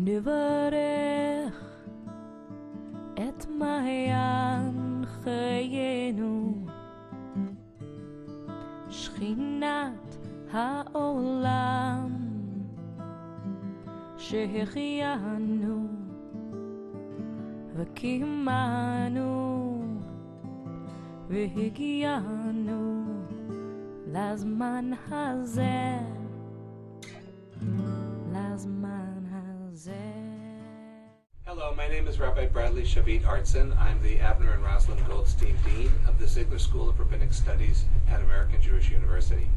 נברך את מעיין חיינו, שכינת העולם שהחיינו וקיימנו והגיענו לזמן הזה, לזמן הזה. Hello, my name is Rabbi Bradley Shavit Artson. I'm the Abner and Rosalind Goldstein Dean of the Ziegler School of Rabbinic Studies at American Jewish University.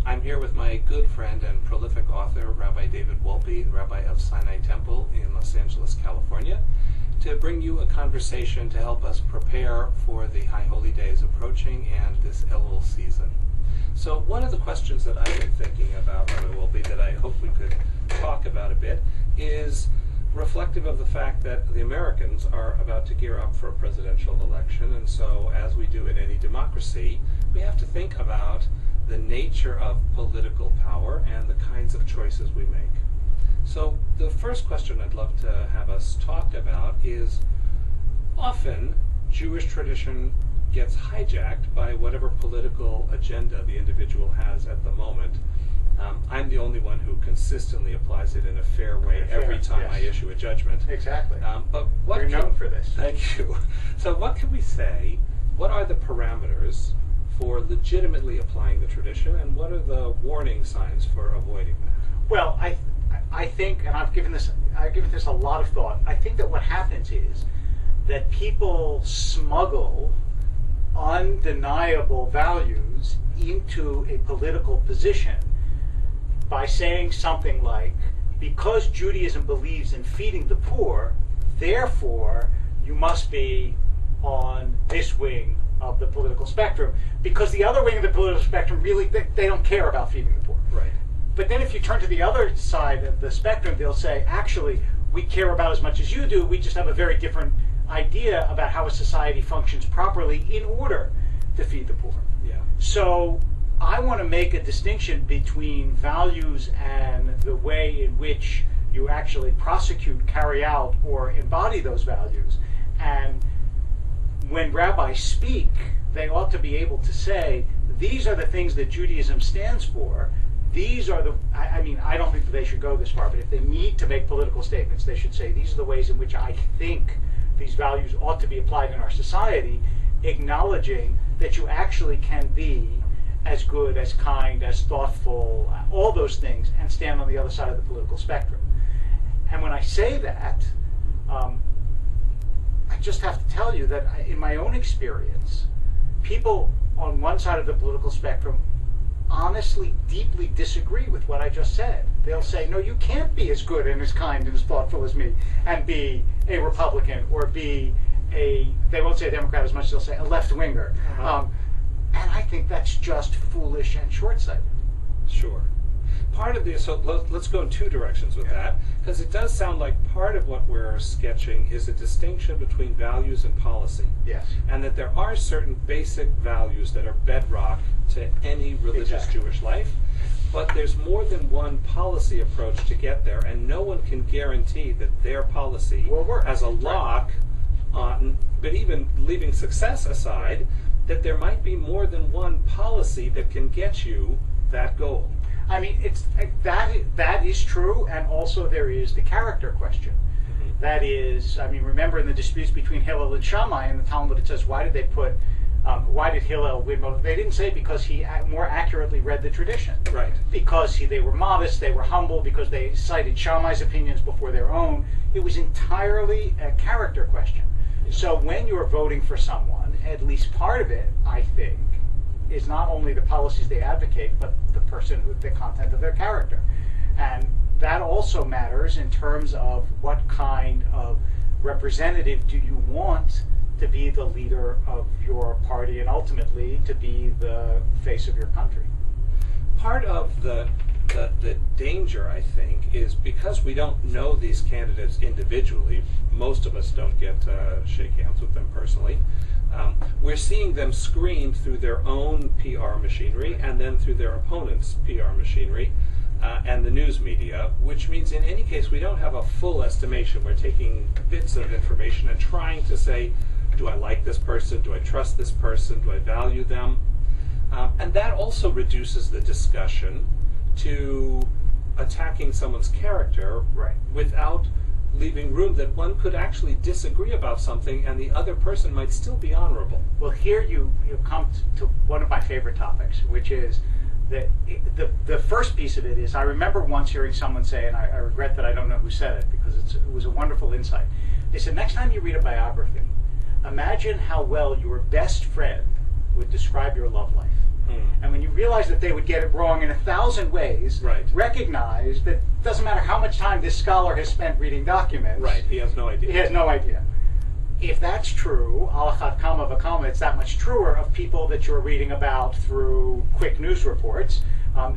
I'm here with my good friend and prolific author, Rabbi David Wolpe, Rabbi of Sinai Temple in Los Angeles, California, to bring you a conversation to help us prepare for the High Holy Days approaching and this Elul season. So one of the questions that I've been thinking about, Rabbi Wolpe, that I hope we could talk about a bit is reflective of the fact that the Americans are about to gear up for a presidential election, and so as we do in any democracy, we have to think about the nature of political power and the kinds of choices we make. So the first question I'd love to have us talk about is, often Jewish tradition gets hijacked by whatever political agenda the individual has at the moment. I'm the only one who consistently applies it in a fair way every time I issue a judgment. Exactly. But what You're known for this. Thank you. So what can we say? What are the parameters for legitimately applying the tradition, and what are the warning signs for avoiding that? Well, I think, and I've given this a lot of thought. I think that what happens is that people smuggle undeniable values into a political position by saying something like, because Judaism believes in feeding the poor, therefore you must be on this wing of the political spectrum, because the other wing of the political spectrum really, they don't care about feeding the poor. Right. But then if you turn to the other side of the spectrum, they'll say, actually, we care about as much as you do, we just have a very different idea about how a society functions properly in order to feed the poor. Yeah. So I want to make a distinction between values and the way in which you actually prosecute, carry out, or embody those values. And when rabbis speak, they ought to be able to say, these are the things that Judaism stands for. These are the, I don't think that they should go this far, but if they need to make political statements, they should say, these are the ways in which I think these values ought to be applied in our society, acknowledging that you actually can be as good, as kind, as thoughtful, all those things, and stand on the other side of the political spectrum. And when I say that, I just have to tell you that in my own experience, people on one side of the political spectrum honestly, deeply disagree with what I just said. They'll say, no, you can't be as good and as kind and as thoughtful as me and be a Republican or be they won't say a Democrat as much as they'll say a left-winger. And I think that's just foolish and short-sighted. Sure. Part of the, so let's go in two directions with that, because it does sound like part of what we're sketching is a distinction between values and policy. Yes. And that there are certain basic values that are bedrock to any religious Jewish life, but there's more than one policy approach to get there, and no one can guarantee that their policy will work as a lock on, but even leaving success aside, that there might be more than one policy that can get you that goal. I mean, that is true, and also there is the character question. Mm-hmm. That is, I mean, remember in the disputes between Hillel and Shammai in the Talmud, it says, why did Hillel win? They didn't say because he more accurately read the tradition. Right. Because they were modest, they were humble, because they cited Shammai's opinions before their own. It was entirely a character question. Yeah. So when you're voting for someone, at least part of it, I think, is not only the policies they advocate, but the content of their character. And that also matters in terms of what kind of representative do you want to be the leader of your party and ultimately to be the face of your country. Part of the danger, I think, is because we don't know these candidates individually, most of us don't get to shake hands with them personally, we're seeing them screened through their own PR machinery and then through their opponent's PR machinery. and the news media, which means in any case we don't have a full estimation. We're taking bits of information and trying to say, do I like this person? Do I trust this person? Do I value them? And that also reduces the discussion to attacking someone's character without leaving room that one could actually disagree about something and the other person might still be honorable. Well, here you come to one of my favorite topics, which is that the first piece of it is, I remember once hearing someone say, and I regret that I don't know who said it because it was a wonderful insight. They said, next time you read a biography, imagine how well your best friend would describe your love life. And when you realize that they would get it wrong in 1,000 ways, recognize that it doesn't matter how much time this scholar has spent reading documents. He has no idea. He has no idea. If that's true, al achat kama v'kama, it's that much truer of people that you're reading about through quick news reports.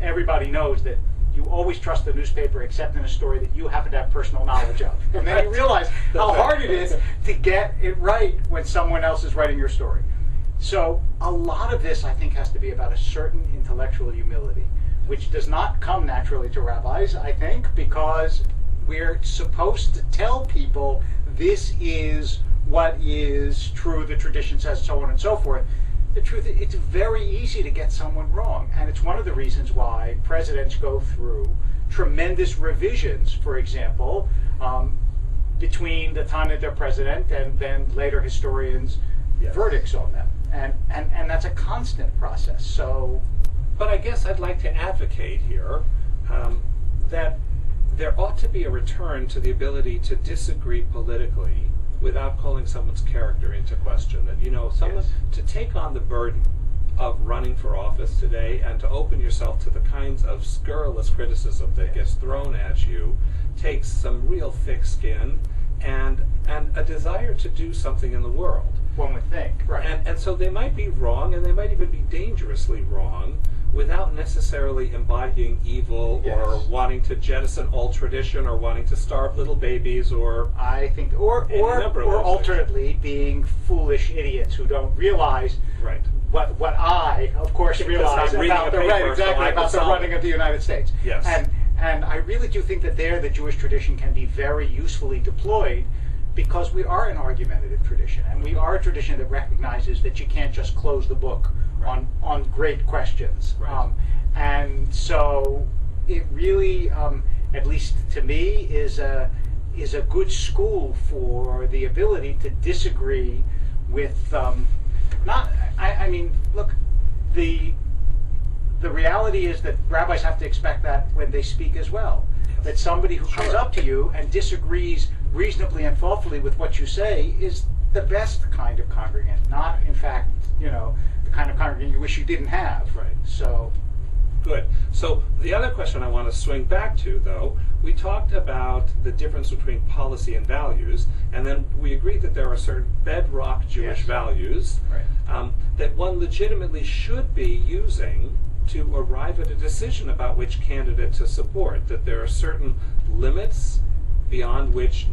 Everybody knows that you always trust the newspaper except in a story that you happen to have personal knowledge of. And then you realize how hard it is to get it right when someone else is writing your story. So a lot of this, I think, has to be about a certain intellectual humility, which does not come naturally to rabbis, I think, because we're supposed to tell people this is what is true, the tradition says, so on and so forth. The truth is, it's very easy to get someone wrong, and it's one of the reasons why presidents go through tremendous revisions, for example, between the time that they're president and then later historians' verdicts on them. And that's a constant process. So, but I guess I'd like to advocate here that there ought to be a return to the ability to disagree politically without calling someone's character into question. That, you know, someone to take on the burden of running for office today and to open yourself to the kinds of scurrilous criticism that gets thrown at you takes some real thick skin and a desire to do something in the world. One would think, And so they might be wrong, and they might even be dangerously wrong, without necessarily embodying evil or wanting to jettison all tradition or wanting to starve little babies or I think or alternately being foolish idiots who don't realize what I of course realize about the about the running of the United States. And I really do think that there the Jewish tradition can be very usefully deployed, because we are an argumentative tradition, and we are a tradition that recognizes that you can't just close the book on great questions. And so it really, at least to me, is a good school for the ability to disagree with, I mean, look, the reality is that rabbis have to expect that when they speak as well. That somebody who comes up to you and disagrees reasonably and thoughtfully with what you say is the best kind of congregant, not, in fact, you know, the kind of congregant you wish you didn't have. So, good. So the other question I want to swing back to, though, we talked about the difference between policy and values, and then we agreed that there are certain bedrock Jewish values that one legitimately should be using to arrive at a decision about which candidate to support, that there are certain limits beyond which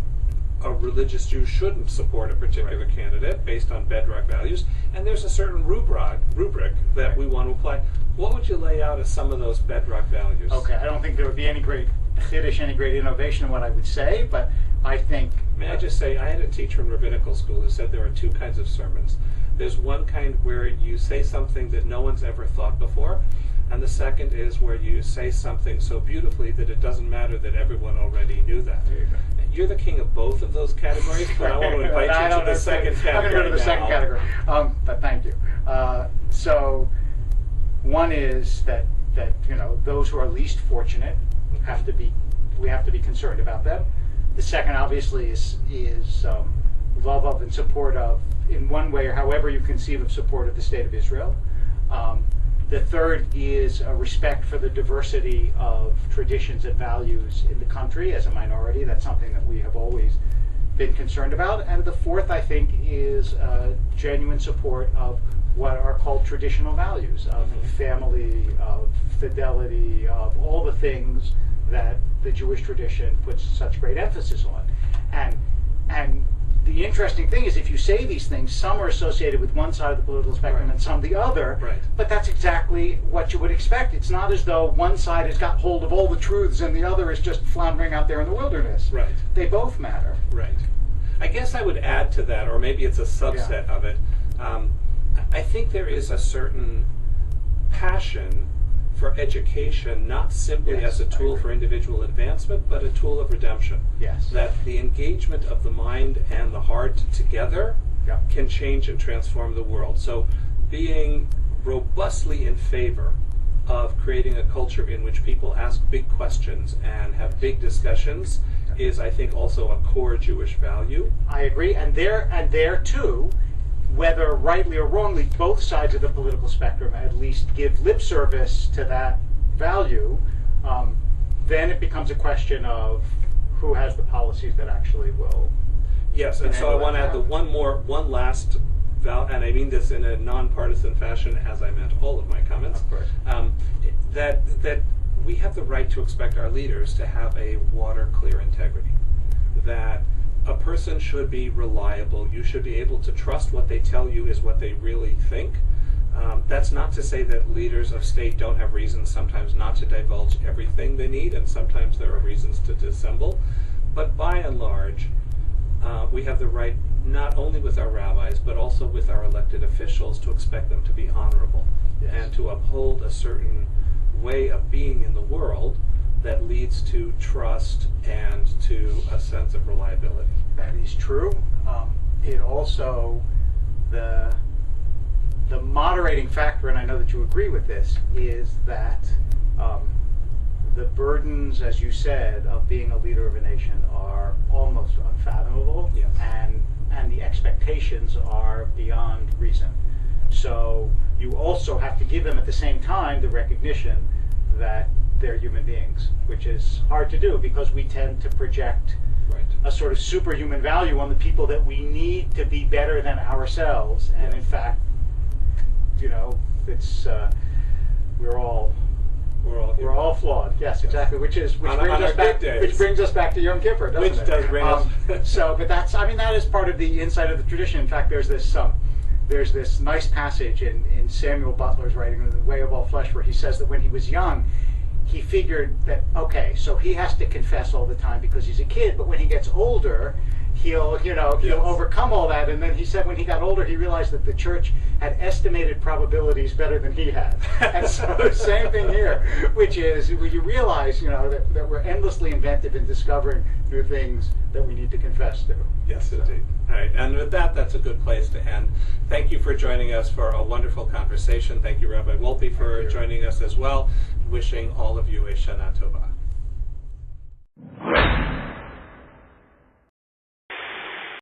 a religious Jew shouldn't support a particular candidate based on bedrock values, and there's a certain rubric that we want to apply. What would you lay out as some of those bedrock values? Okay, I don't think there would be any great innovation in what I would say, but I think... May I just say, I had a teacher in rabbinical school who said there are two kinds of sermons. There's one kind where you say something that no one's ever thought before, and the second is where you say something so beautifully that it doesn't matter that everyone already knew that. There you go. You're the king of both of those categories, but I want to invite you to the second category. I'm going to go to the second category, but thank you. So one is that you know, those who are least fortunate we have to be concerned about them. The second, obviously, is love of and support of, in one way or however you conceive of support of the State of Israel. The third is a respect for the diversity of traditions and values in the country as a minority. That's something that we have always been concerned about. And the fourth, I think, is genuine support of what are called traditional values of family, of fidelity, of all the things that the Jewish tradition puts such great emphasis on. And the interesting thing is if you say these things, some are associated with one side of the political spectrum and some the other. Right. But that's exactly what you would expect. It's not as though one side has got hold of all the truths and the other is just floundering out there in the wilderness. Right. They both matter. Right. I guess I would add to that, or maybe it's a subset of it. I think there is a certain passion for education, not simply Yes, as a I tool agree. for individual advancement, but a tool of redemption. Yes. That the engagement of the mind and the heart together Yeah. can change and transform the world. So being robustly in favor of creating a culture in which people ask big questions and have big discussions is, I think, also a core Jewish value. I agree, and there too, whether rightly or wrongly, both sides of the political spectrum at least give lip service to that value. Then it becomes a question of who has the policies that actually will. Yes, and so I want to add the one last and I mean this in a nonpartisan fashion, as I meant all of my comments. Of course. That we have the right to expect our leaders to have a water clear integrity. That a person should be reliable. You should be able to trust what they tell you is what they really think. That's not to say that leaders of state don't have reasons sometimes not to divulge everything they need, and sometimes there are reasons to dissemble. But by and large, we have the right, not only with our rabbis, but also with our elected officials, to expect them to be honorable. Yes. And to uphold a certain way of being in the world that leads to trust and to a sense of reliability. That is true. It also, the moderating factor, and I know that you agree with this, is that the burdens, as you said, of being a leader of a nation are almost unfathomable, Yes. and the expectations are beyond reason. So you also have to give them at the same time the recognition that they're human beings, which is hard to do because we tend to project Right. a sort of superhuman value on the people that we need to be better than ourselves. And in fact, it's we're all flawed. Yes, exactly. Which brings us back to Yom Kippur, doesn't it? Which does bring us. But that is part of the inside of the tradition. In fact, there's this nice passage in Samuel Butler's writing, in The Way of All Flesh, where he says that when he was young, he figured that, okay, so he has to confess all the time because he's a kid, but when he gets older, he'll overcome all that. And then he said when he got older, he realized that the church had estimated probabilities better than he had. And so same thing here, which is when you realize, that we're endlessly inventive in discovering new things that we need to confess to. Yes, indeed. All right, and with that, that's a good place to end. Thank you for joining us for a wonderful conversation. Thank you, Rabbi Wolpe, for joining us as well. Wishing all of you a Shana Tova.